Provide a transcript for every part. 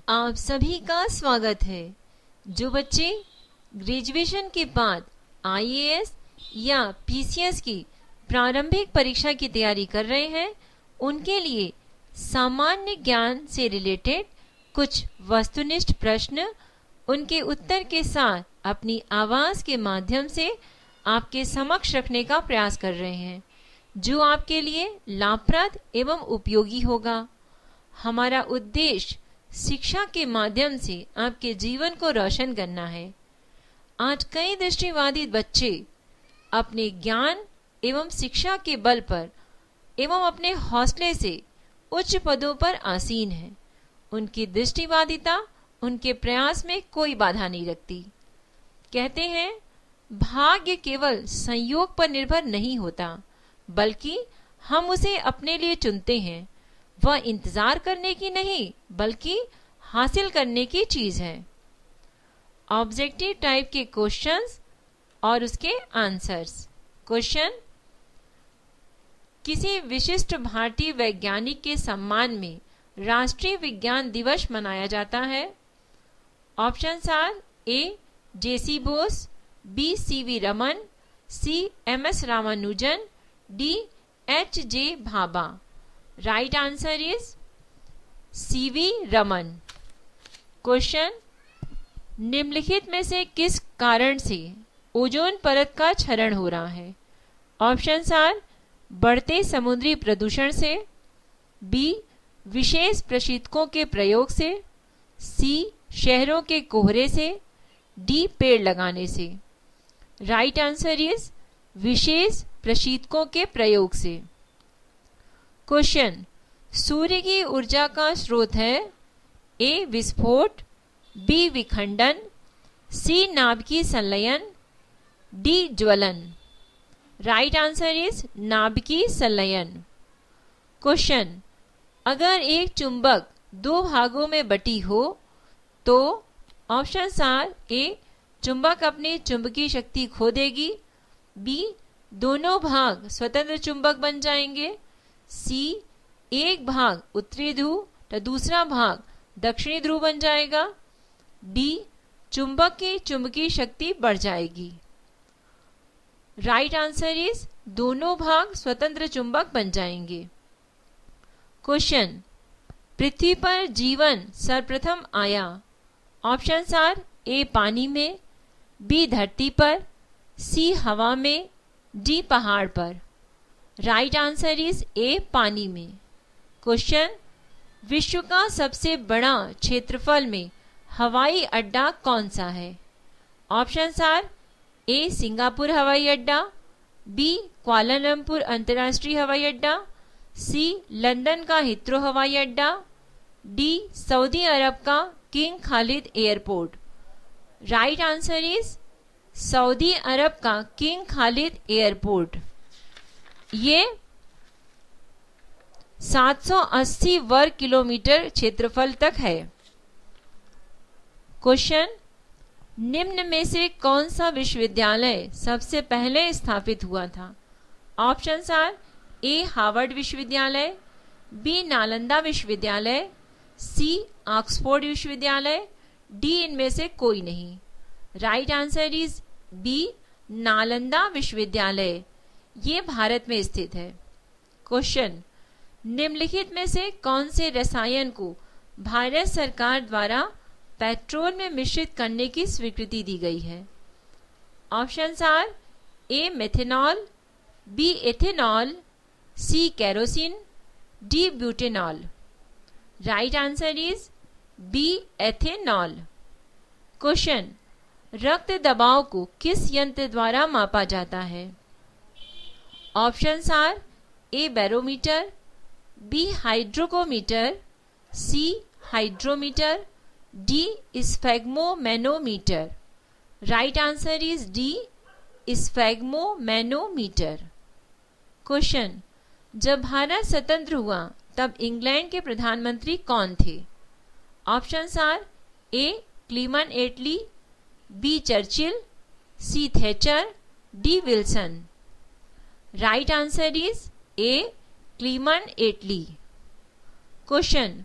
आप सभी का स्वागत है। जो बच्चे ग्रेजुएशन के बाद आईएएस या पीसीएस की प्रारंभिक परीक्षा की तैयारी कर रहे हैं, उनके लिए सामान्य ज्ञान से रिलेटेड कुछ वस्तुनिष्ठ प्रश्न उनके उत्तर के साथ अपनी आवाज के माध्यम से आपके समक्ष रखने का प्रयास कर रहे हैं, जो आपके लिए लाभप्रद एवं उपयोगी होगा। हमारा उद्देश्य शिक्षा के माध्यम से आपके जीवन को रोशन करना है। आज कई दृष्टिवादी बच्चे अपने ज्ञान एवं शिक्षा के बल पर एवं अपने हौसले से उच्च पदों पर आसीन हैं। उनकी दृष्टिवादिता उनके प्रयास में कोई बाधा नहीं रखती। कहते हैं, भाग्य केवल संयोग पर निर्भर नहीं होता, बल्कि हम उसे अपने लिए चुनते हैं। वह इंतजार करने की नहीं, बल्कि हासिल करने की चीज है। ऑब्जेक्टिव टाइप के क्वेश्चंस और उसके आंसर्स। क्वेश्चन: किसी विशिष्ट भारतीय वैज्ञानिक के सम्मान में राष्ट्रीय विज्ञान दिवस मनाया जाता है। Options are: A J C Bose, B C V Raman, C M S Ramanujan, D H J. Bhabha. Right answer is C V Raman. Question: निम्नलिखित में से किस कारण से ओजोन परत का क्षरण हो रहा है। ऑप्शंस आर: बढ़ते समुद्री प्रदूषण से, बी विशेष प्रशीतकों के प्रयोग से, सी शहरों के कोहरे से, डी पेड़ लगाने से। राइट आंसर इज विशेष प्रशीतकों के प्रयोग से। क्वेश्चन: सूर्य की ऊर्जा का स्रोत है। ए विस्फोट, बी विखंडन, सी नाभिकीय संलयन, डी ज्वलन। राइट आंसर इज नाभिकीय संलयन। क्वेश्चन: अगर एक चुंबक दो भागों में बटी हो तो ऑप्शंस आर: ए चुंबक अपनी चुंबकीय शक्ति खो देगी, बी दोनों भाग स्वतंत्र चुंबक बन जाएंगे, सी एक भाग उत्तरी ध्रुव तो दूसरा भाग दक्षिणी ध्रुव बन जाएगा, डी चुंबक की चुंबकीय शक्ति बढ़ जाएगी। राइट आंसर इज दोनों भाग स्वतंत्र चुंबक बन जाएंगे। क्वेश्चन: पृथ्वी पर जीवन सर्वप्रथम आया। ऑप्शंस आर: ए पानी में, बी धरती पर, सी हवा में, डी पहाड़ पर। राइट आंसर इज ए पानी में। क्वेश्चन: विश्व का सबसे बड़ा क्षेत्रफल में हवाई अड्डा कौन सा है। ऑप्शंस आर: ए सिंगापुर हवाई अड्डा, बी कुआलालंपुर अंतर्राष्ट्रीय हवाई अड्डा, सी लंदन का हिथ्रो हवाई अड्डा, डी सऊदी अरब का King Khalid airport. Right answer is सऊदी अरब का किंग खालिद एयरपोर्ट। ये 780 वर्ग किलोमीटर क्षेत्रफल तक है। क्वेश्चन: निम्न में से कौन सा विश्वविद्यालय सबसे पहले स्थापित हुआ था। ऑप्शंस आर: ए हार्वर्ड विश्वविद्यालय, बी नालंदा विश्वविद्यालय, सी ऑक्सफोर्ड विश्वविद्यालय, डी इनमें से कोई नहीं। Right answer is B Nalanda विश्वविद्यालय। ये भारत में स्थित है। क्वेश्चन: निम्नलिखित में से कौन से रसायन को भारत सरकार द्वारा पेट्रोल में मिश्रित करने की स्वीकृति दी गई है। Options are: A methanol, B ethanol, C kerosene, D butanol. Right answer is B ethanol. Question: रक्त दबाव को किस यंत्र द्वारा मापा जाता है। Options are: A barometer, B hydrocometer, C hydrometer, D sphygmomanometer. Right answer is D sphygmomanometer. Question: जब भारत स्वतंत्र हुआ तब इंग्लैंड के प्रधानमंत्री कौन थे। Options are: A Clement Attlee, B Churchill, C Thatcher, D Wilson. Right answer is A Clement Attlee. Question: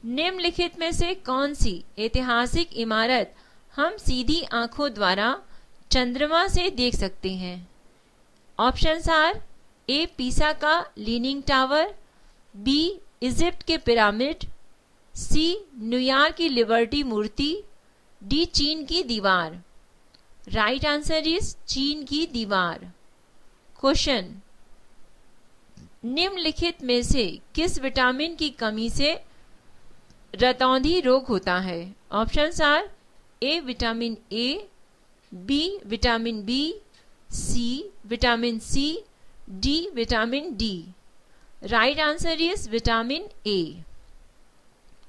निम्नलिखित में से कौन सी ऐतिहासिक इमारत हम सीधी आंखों द्वारा चंद्रमा से देख सकते हैं? ऑप्शंस आर ए पीसा का लीनिंग टावर, बी इजिप्ट के पिरामिड, सी न्यूयॉर्क की लिबर्टी मूर्ति, डी चीन की दीवार। राइट आंसर इज चीन की दीवार। क्वेश्चन, निम्नलिखित में से किस विटामिन की कमी से रतौंधी रोग होता है? Options are A vitamin A, B vitamin B, C vitamin C, D vitamin D. Right answer is vitamin A.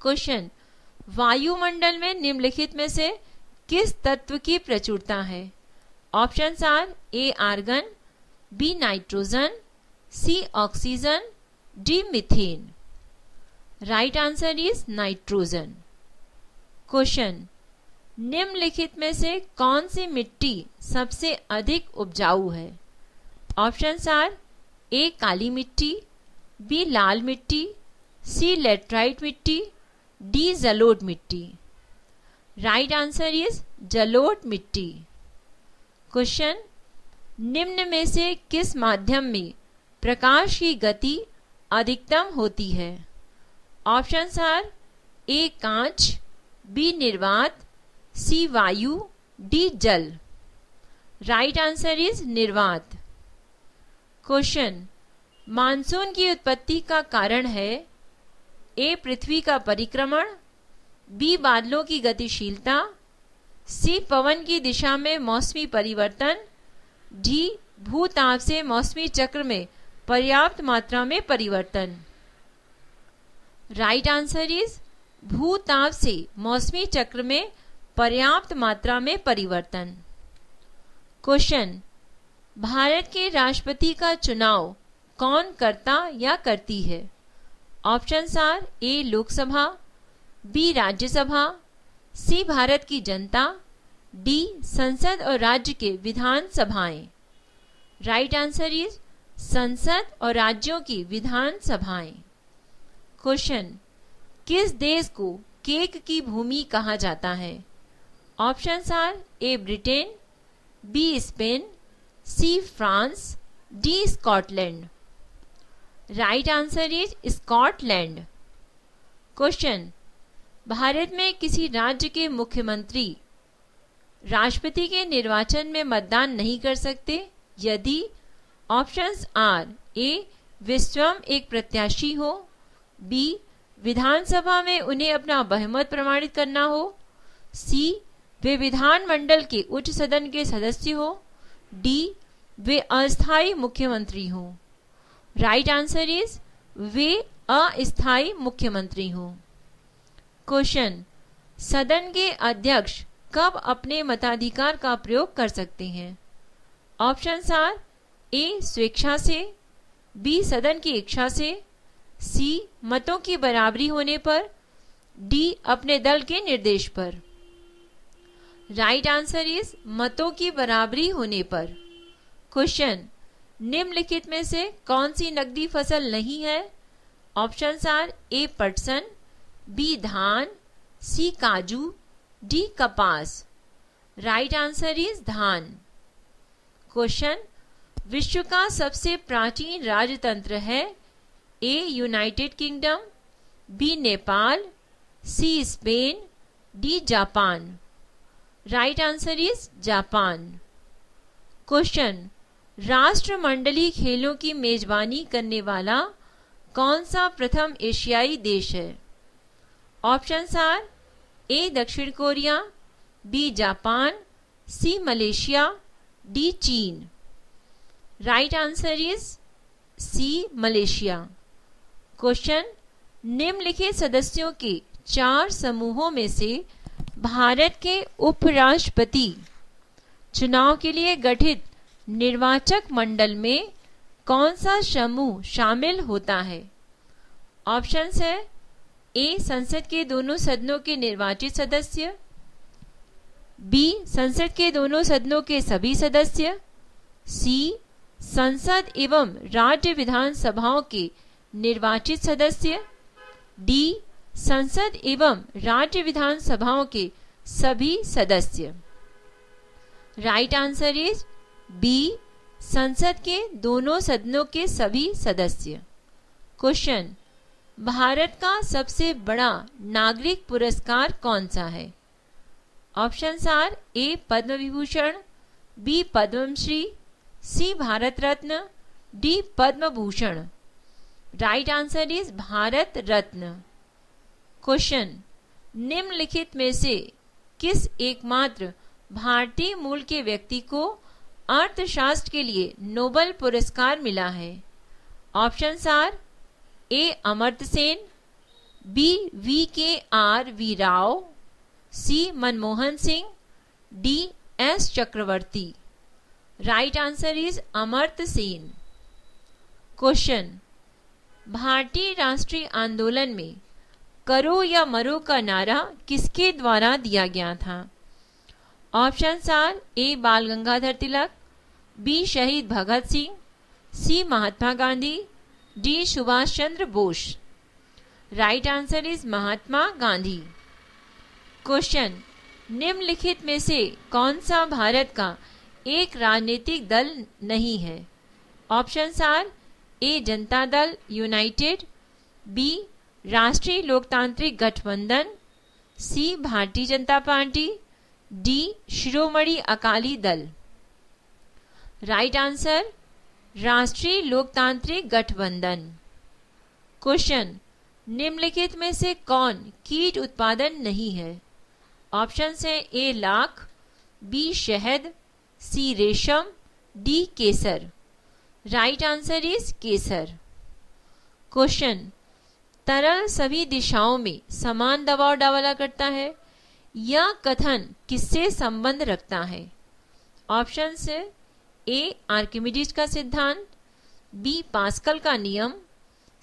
Question, वायुमंडल में निम्नलिखित में से किस तत्व की प्रचुरता है? Options are A argon, B nitrogen, C oxygen, D methane. Right answer is nitrogen. Question, निम्नलिखित में से कौन सी मिट्टी सबसे अधिक उपजाऊ है? ऑप्शंस आर ए काली मिट्टी, बी लाल मिट्टी, सी लेटराइट मिट्टी, डी जलोढ़ मिट्टी। राइट आंसर इज जलोढ़ मिट्टी। क्वेश्चन, निम्न में से किस माध्यम में प्रकाश की गति अधिकतम होती है? ऑप्शंस आर ए कांच, बी निर्वात, सी वायु, डी जल। राइट आंसर इज निर्वात। क्वेश्चन, मानसून की उत्पत्ति का कारण है ए पृथ्वी का परिक्रमण, बी बादलों की गतिशीलता, सी पवन की दिशा में मौसमी परिवर्तन, डी भूताप से मौसमी चक्र में पर्याप्त मात्रा में परिवर्तन। राइट आंसर इज भूताप से मौसमी चक्र में पर्याप्त मात्रा में परिवर्तन। क्वेश्चन, भारत के राष्ट्रपति का चुनाव कौन करता या करती है? Options are A Lok Sabha, B Rajya Sabha, C Bharat की जनता, डी संसद और राज्य के विधान सभाएं। राइट आंसर इज संसद और राज्यों की विधान सभाएं। क्वेश्चन, किस देश को केक की भूमि कहा जाता है? Options are A Britain, B Spain, C France, D Scotland. Right answer is Scotland. Question, Bharat में किसी राज्य के मुख्यमंत्री राष्ट्रपति के निर्वाचन में मतदान नहीं कर सकते यदि ऑप्शंस आर ए वे स्वयं एक प्रत्याशी हो, बी विधानसभा में उन्हें अपना बहुमत प्रमाणित करना हो, सी वे विधानमंडल के उच्च सदन के सदस्य हो, डी वे अस्थायी मुख्यमंत्री हो। राइट आंसर इज वे अस्थायी मुख्यमंत्री हो। क्वेश्चन, सदन के अध्यक्ष कब अपने मताधिकार का प्रयोग कर सकते हैं? ऑप्शंस आर ए स्वेच्छा से, बी सदन की इच्छा से, सी मतों की बराबरी होने पर, डी अपने दल के निर्देश पर। राइट आंसर इज मतों की बराबरी होने पर। क्वेश्चन, निम्नलिखित में से कौन सी नकदी फसल नहीं है? ऑप्शंस आर ए पटसन, बी धान, सी काजू, डी कपास। राइट आंसर इज धान। क्वेश्चन, विश्व का सबसे प्राचीन राजतंत्र है A United Kingdom, B Nepal, C Spain, D Japan. Right answer is Japan. Question, राष्ट्रमंडलीय खेलों की मेजबानी करने वाला कौन सा प्रथम एशियाई देश है? ऑप्शंस आर ए दक्षिण Korea, B Japan, C Malaysia, D चीन। Right answer is C Malaysia. Question, निम्नलिखित सदस्यों के 4 समूहों में से भारत के उपराष्ट्रपति चुनाव के लिए गठित निर्वाचक मंडल में कौन सा समूह शामिल होता है? ऑप्शंस है ए संसद के दोनों सदनों के निर्वाचित सदस्य, बी संसद के दोनों सदनों के सभी सदस्य, सी संसद एवं राज्य विधानसभाओं के निर्वाचित सदस्य, डी संसद एवं राज्य विधानसभाओं के सभी सदस्य। राइट आंसर इज बी, संसद के दोनों सदनों के सभी सदस्य। क्वेश्चन, भारत का सबसे बड़ा नागरिक पुरस्कार कौन सा है? Options are A Padma Vibhushan, B Padmashri, C Bharat Ratna, D Padma Bhushan. Right answer is Bharat Ratna. Question, निम्नलिखित में से किस एकमात्र भारतीय मूल के व्यक्ति को अर्थशास्त्र के लिए नोबेल पुरस्कार मिला है? Options are A Amartya Sen, B VKR Rao, C Manmohan Singh, D S Chakravarti. Right answer is Amartya Sen. Question, भारतीय राष्ट्रीय आंदोलन में करो या मरो का नारा किसके द्वारा दिया गया था? ऑप्शंस आर ए बाल गंगाधर तिलक, बी शहीद Bhagat Singh, C Mahatma Gandhi, D Subhash Chandra Bose. Right answer is Mahatma Gandhi. Question, निम्नलिखित में से कौन सा भारत का एक राजनीतिक दल नहीं है? Options are A Janata Dal United, B राष्ट्रीय लोकतांत्रिक गठबंधन, सी Bharatiya Janata party, D Shiromani Akali Dal. Right answer राष्ट्रीय लोकतांत्रिक गठबंधन। क्वेश्चन, निम्नलिखित में से कौन कीट उत्पादन नहीं है? ऑप्शंस है ए लाख, बी शहद, सी रेशम, D Kesar. Right answer is Kesar. Question, तरल सभी दिशाओं में समान दबाव डाला करता है, यह कथन किससे संबंध रखता है? ऑप्शन है ए आर्किमिडीज का सिद्धांत, बी पास्कल का नियम,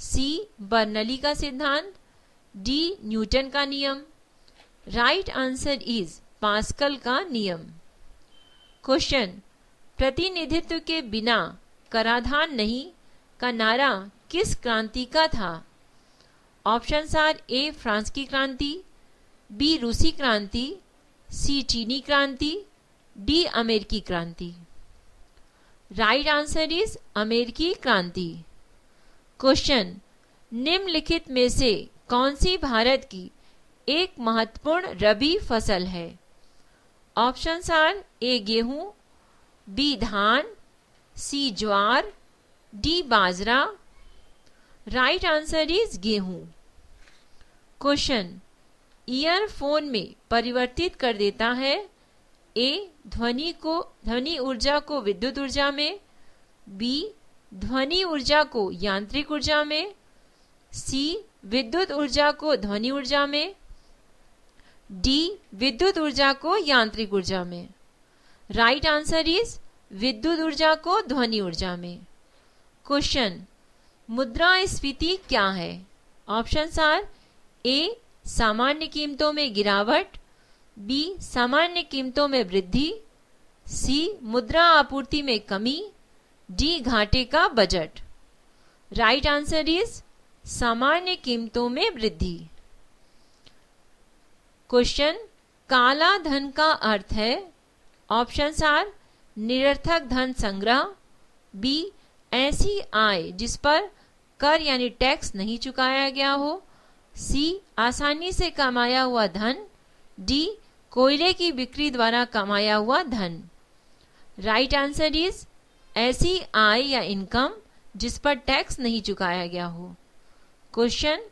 सी बर्नौली का सिद्धांत, डी न्यूटन का नियम। राइट आंसर इज पास्कल का नियम। क्वेश्चन, प्रतिनिधित्व के बिना कराधान नहीं का नारा किस क्रांति का था? ऑप्शंस आर ए फ्रांस की क्रांति, बी रूसी क्रांति, सी चीनी क्रांति, डी अमेरिकी क्रांति। राइट आंसर इज अमेरिकी क्रांति। क्वेश्चन, निम्नलिखित में से कौन सी भारत की एक महत्वपूर्ण रबी फसल है? ऑप्शंस आर ए गेहूं, बी धान, सी ज्वार, डी बाजरा। राइट आंसर इज गेहूं। क्वेश्चन, ईयरफोन में परिवर्तित कर देता है? ए ध्वनि ऊर्जा को विद्युत ऊर्जा में, बी ध्वनि ऊर्जा को यांत्रिक ऊर्जा में, सी विद्युत ऊर्जा को ध्वनि ऊर्जा में, डी विद्युत ऊर्जा को यांत्रिक ऊर्जा में। राइट आंसर इज विद्युत ऊर्जा को ध्वनि ऊर्जा में। क्वेश्चन, मुद्रास्फीति क्या है? ऑप्शंस आर ए सामान्य कीमतों में गिरावट, बी सामान्य कीमतों में वृद्धि, सी मुद्रा आपूर्ति में कमी, डी घाटे का बजट। राइट आंसर इज सामान्य कीमतों में वृद्धि। क्वेश्चन, काला धन का अर्थ है? ऑप्शंस आर निरर्थक धन संग्रह, बी ऐसी आय जिस पर कर यानी टैक्स नहीं चुकाया गया हो, सी आसानी से कमाया हुआ धन, डी कोयले की बिक्री द्वारा कमाया हुआ धन। राइट आंसर इज ऐसी आय या इनकम जिस पर टैक्स नहीं चुकाया गया हो। क्वेश्चन,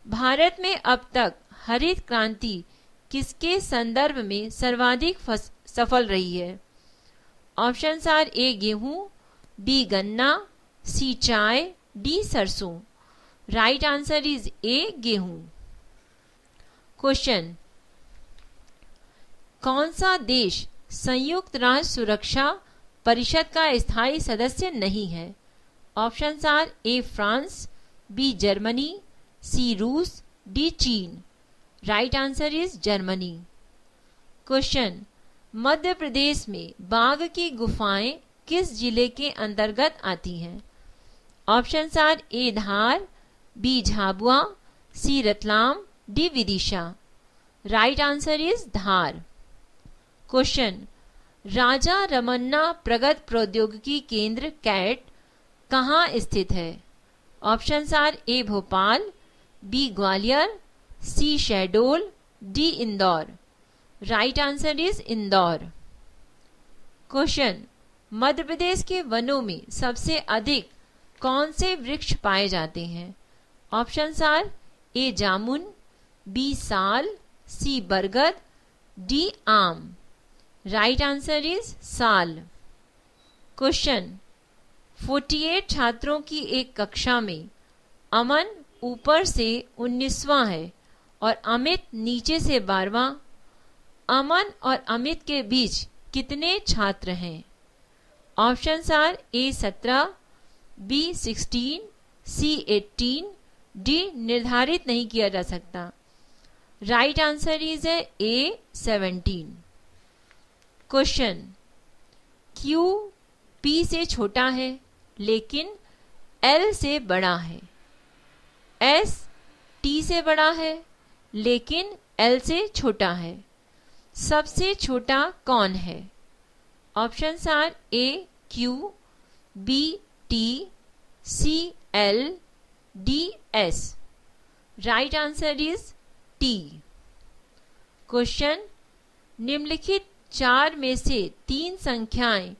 भारत में अब तक हरित क्रांति किसके संदर्भ में सर्वाधिक सफल रही है? ऑप्शंस आर ए गेहूं, बी गन्ना, सी चाय, डी सरसों। राइट आंसर इज ए गेहूं। क्वेश्चन, कौन सा देश संयुक्त राष्ट्र सुरक्षा परिषद का स्थायी सदस्य नहीं है? Options are A France, B Germany, C रूस, डी चीन। Right answer is Germany. Question, Madhya Pradesh में बाघ की गुफाएं किस जिले के अंतर्गत आती हैं? Options are A Dhar, B Jhabua, C Ratlam, D Vidisha. Right answer is Dhar. Question, Raja Ramanna प्रगत प्रौद्योगिकी केंद्र कैट कहाँ स्थित है? Options are A Bhopal, B Gwalior, C Shahdol, D Indore. Right answer is Indore. Question, Madhya Pradesh के वनों में सबसे अधिक कौन से वृक्ष पाए जाते हैं? ऑप्शंस आर ए जामुन, बी साल, सी बरगद, डी आम। राइट आंसर इज साल। क्वेश्चन, 48 छात्रों की एक कक्षा में अमन ऊपर से 19वां है और अमित नीचे से 12वां। अमन और अमित के बीच कितने छात्र हैं? Options are A 17, B 16, C 18, D निर्धारित नहीं किया जा सकता। Right answer is A 17। Question, Q P से छोटा है लेकिन L से बड़ा है। S T से बड़ा है लेकिन L से छोटा है। सबसे छोटा कौन है? Options are A Q, B T, C L, D S। Right answer is T। Question, निम्नलिखित 4 में से 3 संख्याएं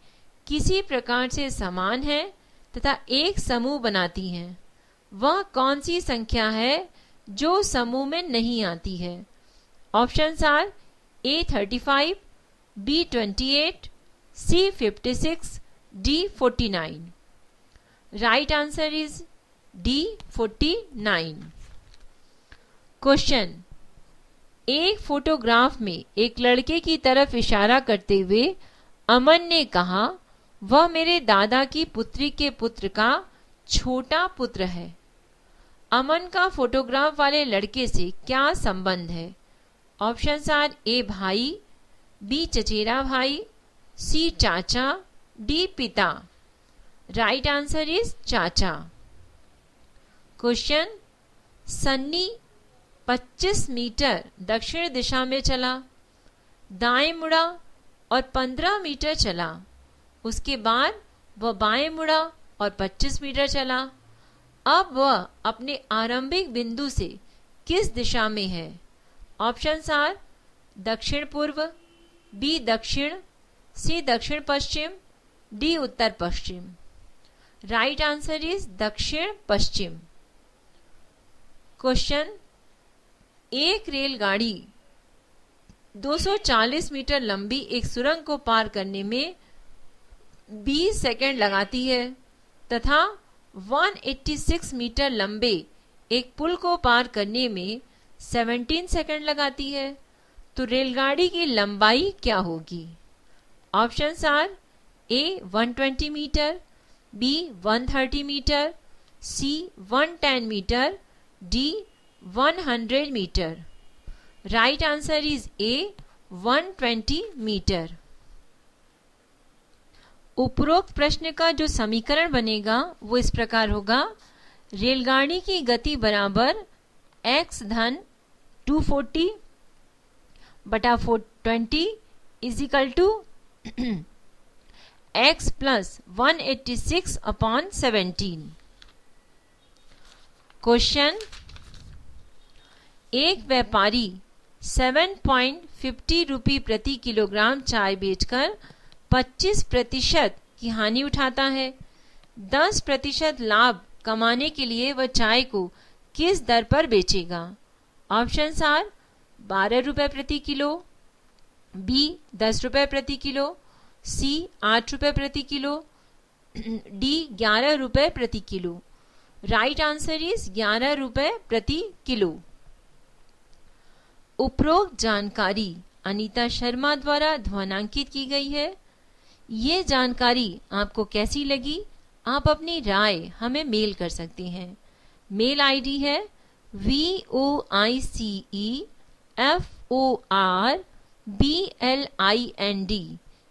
किसी प्रकार से समान हैं तथा एक समूह बनाती हैं। वह कौन सी संख्या है जो समूह में नहीं आती है? Options are A 35, B 28, C 56, D 49। Right answer is D 49। Question, एक फोटोग्राफ में एक लड़के की तरफ इशारा करते हुए अमन ने कहा, वह मेरे दादा की पुत्री के पुत्र का छोटा पुत्र है। अमन का फोटोग्राफ वाले लड़के से क्या संबंध है? ऑप्शंस आर ए भाई, बी चचेरा भाई, सी चाचा, डी पिता। राइट आंसर इज चाचा। क्वेश्चन, सन्नी 25 मीटर दक्षिण दिशा में चला, दाएं मुड़ा और 15 मीटर चला। उसके बाद वह बाएं मुड़ा और 25 मीटर चला। अब वह अपने आरंभिक बिंदु से किस दिशा में है? ऑप्शंस आर दक्षिण पूर्व, बी दक्षिण, सी दक्षिण पश्चिम, डी उत्तर पश्चिम। राइट आंसर इज दक्षिण पश्चिम। क्वेश्चन, एक रेलगाड़ी 240 मीटर लंबी एक सुरंग को पार करने में 20 सेकंड लगाती है तथा 186 मीटर लंबे एक पुल को पार करने में 17 सेकंड लगाती है। तो रेलगाड़ी की लंबाई क्या होगी? Options are A 120 metre, B 130 metre, C 110 metre, D 100 metre. Right answer is A 120 metre. उपरोक्त प्रश्न का जो समीकरण बनेगा वो इस प्रकार होगा, रेलगाड़ी की गति बराबर x धन 240 बटा 420 is equal to x plus 186 upon 17। Question, एक व्यापारी 7.50 रुपये प्रति किलोग्राम चाय बेचकर 25% की हानि उठाता है। 10% लाभ कमाने के लिए वह चाय को किस दर पर बेचेगा? ऑप्शंस आर 12 रुपये प्रति किलो, बी 10 रुपये प्रति किलो, सी 8 रुपये प्रति किलो, डी 11 रुपये प्रति किलो। राइट आंसर इज 11 रुपये प्रति किलो। उपरोक्त जानकारी अनीता शर्मा द्वारा ध्वनांकित की गई है। ये जानकारी आपको कैसी लगी? आप अपनी राय हमें मेल कर सकते हैं। मेल आईडी है voiceforblind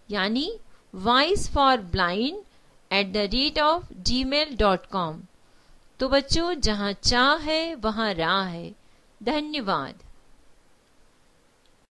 यानी voiceforblind@gmail.com। तो बच्चों, जहाँ चाह है वहाँ राह है। धन्यवाद।